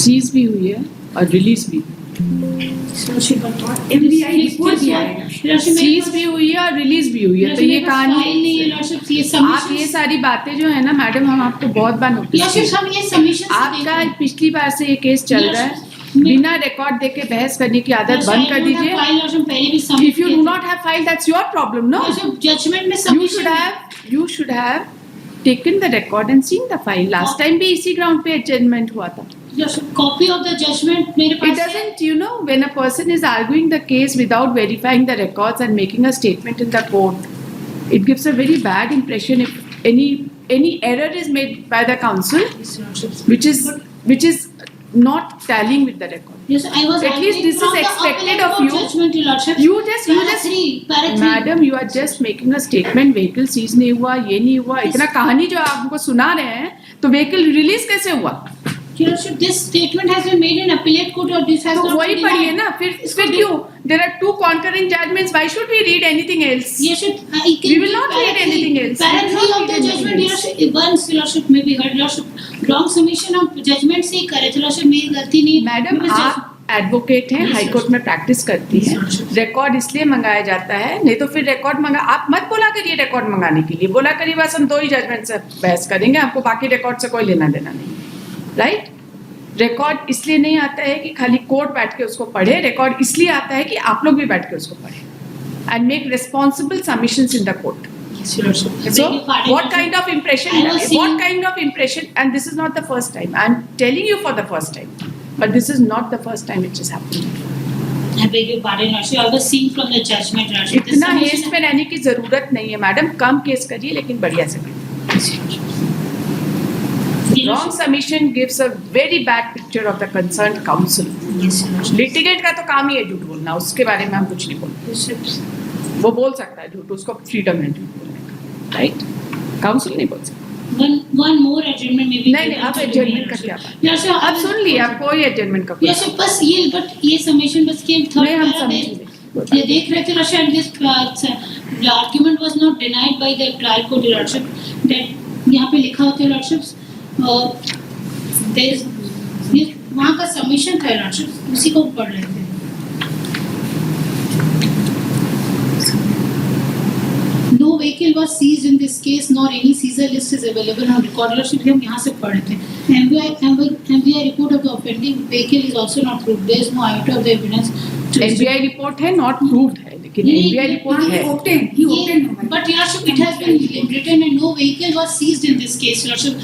Seize भी हुई है और रिलीज भी सीज भी हुई है और रिलीज भी हुई है। तो ये कहानी आप ये सारी बातें जो है ना मैडम, हम आपको बहुत बार नोटिस आपका पिछली बार से ये केस चल रहा है। बिना रिकॉर्ड देके बहस करने की आदत बंद कर दीजिए। If you do not have file that's your problem, no. Judgement में you should have taken the record and seen the file. Last time भी इसी ground पे adjournment हुआ था. Copy of the judgment मेरे पास It doesn't, you know, when a person is arguing the case without verifying the records and making a statement in the court, it gives a very bad impression if any error is made by the counsel, which is not tallying with the record. Yes, I was. At least this is expected of you. Judgment, Your Lordship. You just, madam, you are just making a statement. Vehicle seize नहीं हुआ, ये नहीं हुआ, इतना कहानी जो आप हमको सुना रहे हैं, तो vehicle release कैसे हुआ? Your Lordship, this statement has been made in appellate court or this has तो not वही been पढ़िए ना, फिर क्यों? There are two concurrent judgments. Why should we read anything else? Yes, we will not read anything else. Para 3 of the judgment, Your Lordship, once Your Lordship may be heard, Your Lordship, wrong submission of judgment से ही करे, Your Lordship मेरी गलती नहीं. Madam आप advocate हैं, high court में practice करती हैं, रिकॉर्ड इसलिए मंगाया जाता है, नहीं तो फिर रिकॉर्ड मंगा आप मत बोला करिए रिकॉर्ड मंगाने के लिए, बोला करिए बस हम 2 ही जजमेंट से बहस करेंगे, आपको बाकी रिकॉर्ड से कोई लेना देना नहीं, राइट? रिकॉर्ड इसलिए नहीं आता है कि खाली कोर्ट बैठ के उसको पढ़े, रिकॉर्ड इसलिए आता है कि आप लोग भी बैठ के उसको पढ़े and make responsible submissions in the court. So what kind of impression, and this is not the first time, I am telling you for the first time, but this is not the first time it is happening. I beg your pardon, Lordship. I was seeing from the judgment, Lordship. इतना haste में रहने की जरूरत नहीं है madam, कम case करिए लेकिन बढ़िया से करिए. Wrong submission gives a very bad picture of the concerned counsel. Litigant का तो काम ही है झूठ बोलना, उसके बारे में हम कुछ नहीं बोलते. वो बोल सकता है झूठ, उसको फ्रीडम है झूठ बोलने का, राइट? काउंसिल नहीं बोल सकता. One more adjournment maybe. नहीं, आप adjournment का क्या बात? Yes, sir. आप सुन लिए, आप कोई adjournment का. Yes, sir. बस ये submission बस के third. नहीं, हम समझेंगे. ये देख रहे थे Lordship, this the argument was not denied by the trial court, Lordship. That यहाँ पे लिखा होता है Lordship. वहाँ का सबमिशन था Lordship, उसी को पढ़ रहे थे. No vehicle was seized in this case, nor any seizure list is available on record. Lordship, हम यहाँ से पढ़ रहे थे. MBI report of the offending vehicle is also not proved. There is no iota of the evidence. MBI report है, not proved है, लेकिन MBI report है. He obtained. But Lordship, it has been written and no vehicle was seized in this case, Lordship.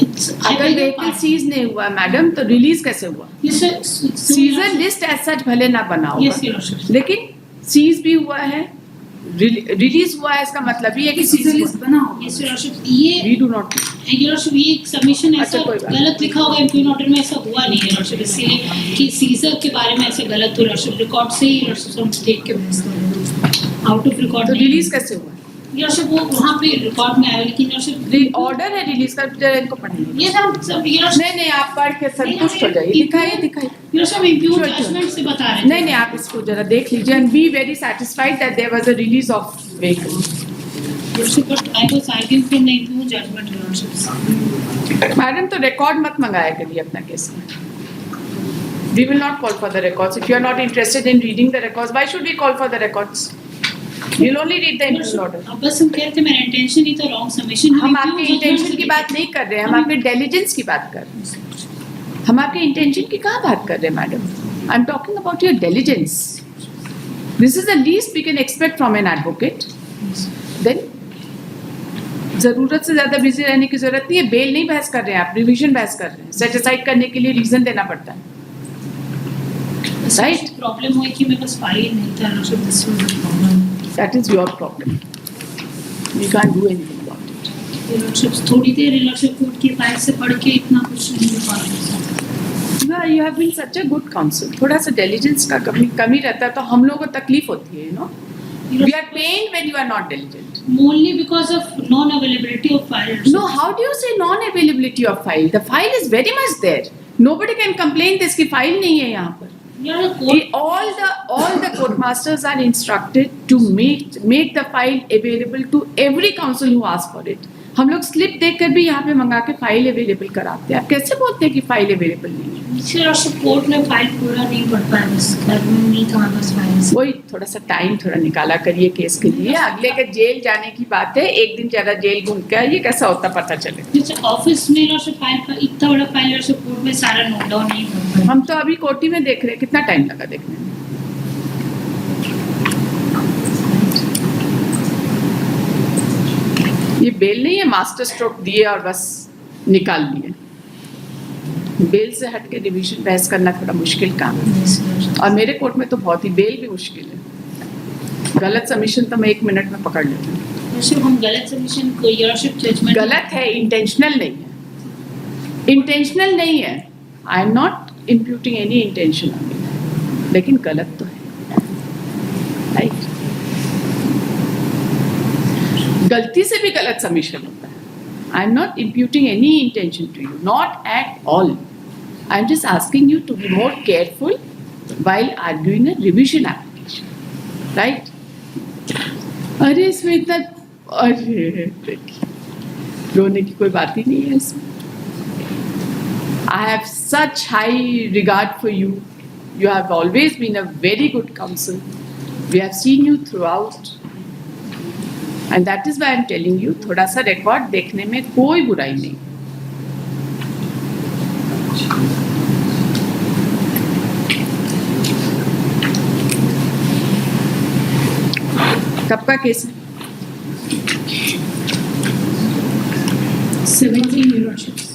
अगर vehicle seize नहीं हुआ madam तो release कैसे हुआ? सीजर लिस्ट एज सच भले ना बना होगा, लेकिन सीज भी हुआ है, रिलीज हुआ है, इसका मतलब ये है कि सीजर लिस्ट बना होगा. ये वी डू नॉट. ये सबमिशन ऐसा गलत लिखा होगा इम्प्यून ऑर्डर में, ऐसा हुआ नहीं है Lordship, इसीलिए कि सीजर के बारे में ऐसे गलत हो Lordship. रिकॉर्ड से ही Lordship हम देख के बहस कर रहे हैं, आउट ऑफ रिकॉर्ड. तो रिलीज कैसे हुआ? Lordship वो वहाँ पे रिकॉर्ड में आया, लेकिन Lordship ऑर्डर है रिलीज का, जरा इनको पढ़िए. ये सब नहीं आप पढ़ के संतुष्ट हो जाइए. दिखाइए Lordship इम्प्यून जजमेंट से बता रहे हैं. नहीं आप इसको जरा देख लीजिए and be very satisfied that there was a release of vehicle. Lordship, but I was arguing from the impugned judgment, Lordship. Madam तो रिकॉर्ड मत मंगाया करिए अपना केस में. We will not call for the records. If you are not interested in reading the records, why should we call for the records? You'll only read the impugned order. अब बस हम कह रहे थे मेरा इंटेंशन ही तो wrong submission. हम आपके इंटेंशन की बात नहीं कर रहे हैं, हम आपके डिलिजेंस की बात कर रहे हैं. हम आपके इंटेंशन की कहाँ बात कर रहे हैं madam? I am talking about your diligence. This is the least we can expect from an advocate. Then जरूरत से ज्यादा बिजी रहने की जरूरत नहीं है. बेल नहीं बहस कर रहे हैं आप, रिवीजन बहस कर रहे हैं. सेट असाइड करने के लिए रीजन देना पड़ता है, राइट? प्रॉब्लम हुई कि मेरे पास फाइल नहीं था Lordship, this was the problem. That is your problem. We can't do anything about it. Lordship, थोड़ी देर Lordship कोर्ट की फाइल से पढ़ के इतना कुछ नहीं हो पा रहा. You have been such a good counsel. थोड़ा सा diligence का कमी रहता है तो हम लोगों को तकलीफ होती है, you know. We are pained when you are not diligent. Only because of non-availability of file. No, how do you say non-availability of file? The file is very much there. Nobody can complain this कि file नहीं है यहाँ पर. All the court masters are instructed to make the file available to every counsel who asks for it. हम लोग slip देखकर भी यहाँ पे मंगा के फाइल अवेलेबल कराते हैं। आप कैसे बोलते हैं कि फाइल अवेलेबल नहीं है? सर और सपोर्ट में फाइल पूरा नहीं पढ़ पाया, बस घर में नहीं था बस फाइल। वही थोड़ा सा टाइम थोड़ा निकाला करिए केस के लिए। अगले के जेल जाने की बात है, एक दिन ज्यादा जेल घूम के आइए, कैसा होता पता चले। जैसे ऑफिस में और से फाइल का इतना बड़ा फाइल और सपोर्ट में सारा नोट डाउन नहीं कर पाया। हम तो अभी कोटी में देख रहे हैं, कितना टाइम लगा देखने में। ये बेल नहीं है मास्टर स्ट्रोक दिए और बस निकाल लिए। बेल से हट के डिवीजन बहस करना थोड़ा मुश्किल काम है, और मेरे कोर्ट में तो बहुत ही बेल भी मुश्किल है। गलत सबमिशन तो मैं 1 मिनट में पकड़ लेती हूँ। वैसे हम गलत सबमिशन को योरशिप जजमेंट गलत है, इंटेंशनल नहीं है, इंटेंशनल नहीं है। I am not imputing any intention, लेकिन गलत तो है, राइट? गलती से भी गलत सबमिशन होता है। I am not imputing any intention to you, not at all. I am just asking you to be more careful while arguing a revision application, right? अरे इसमें इतना, अरे रोने की कोई बात ही नहीं है इसमें। I have such high regard for you. You have always been a very good counsel. We have seen you throughout, and that is why I am telling you, थोड़ा सा रिकॉर्ड देखने में कोई बुराई नहीं। कब का केस है? 17 Euroships.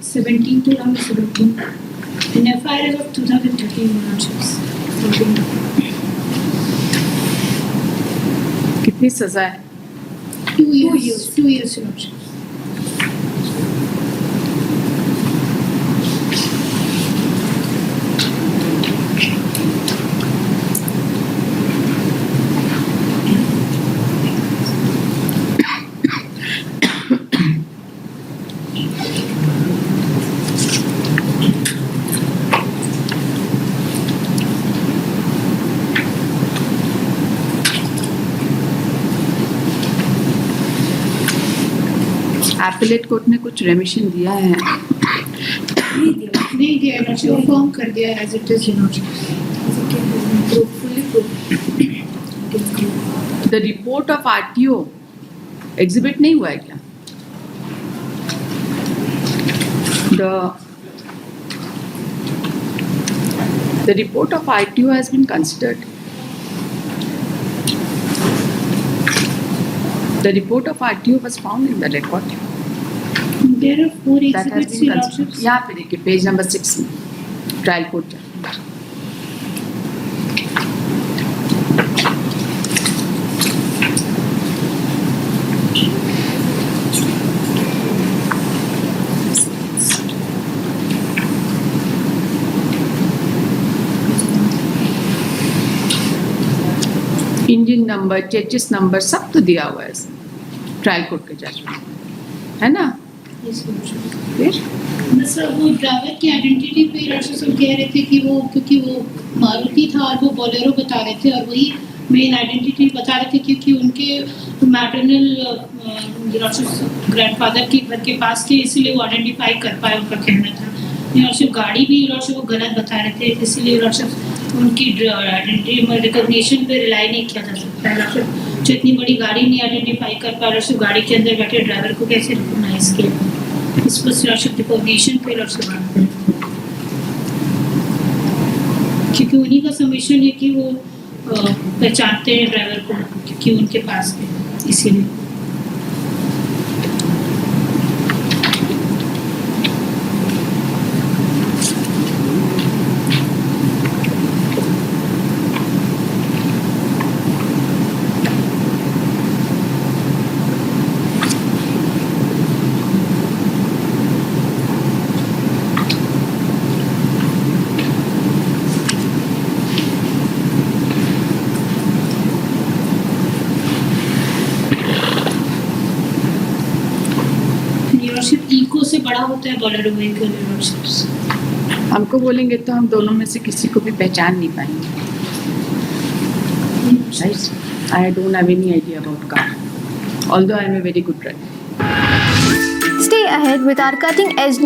17 2017. An FIR is of 2013 Euroships. कितनी सजा है? 2 years. 2 years Euroships. Appellate court ने कुछ रेमिशन दिया है? नहीं दिया Euroships. फॉर्म कर दिया as it is Euroships. The report of RTO exhibit नहीं हुआ है क्या? The report of ITO has been considered. The report of ITO was found in the record. There are 4 That has exhibits been Euroships. considered. यहाँ पे देखिए page number 6 में trial court. Engine number, chassis number सब तो दिया हुआ है इसमें ट्रायल कोर्ट के जजमेंट, है ना? Yes, Euroships. फिर बस वो ड्राइवर की आइडेंटिटी पे Euroships हम कह रहे थे कि वो क्योंकि वो मारुति था और वो बोलेरो बता रहे थे, और वही मेन आइडेंटिटी बता रहे थे क्योंकि उनके मैटरनल Euroships ग्रैंडफादर के घर के पास थे, इसीलिए वो आइडेंटिफाई कर पाए, उनका कहना था। Euroships गाड़ी भी Euroships वो गलत बता रहे थे, इसीलिए Euroships उनकी आइडेंटिटी में रिकॉग्निशन पे रिलाई नहीं किया जा सकता। Euroships जो इतनी बड़ी गाड़ी नहीं आइडेंटिफाई कर पा, Euroships गाड़ी के अंदर बैठे ड्राइवर को कैसे रिकॉग्नाइज किया? इस पर Euroships रिकॉग्निशन पे Euroships बात करें, क्योंकि उन्हीं का सबमिशन है कि वो पहचानते हैं ड्राइवर को क्योंकि उनके पास थे, इसीलिए। Euroships इको से बड़ा होता है बोलेरो व्हीकल Euroships। हमको बोलेंगे तो हम दोनों में से किसी को भी पहचान नहीं पाएंगे, right? I don't have any idea about car, although I am a very good driver. ahead with our cutting edge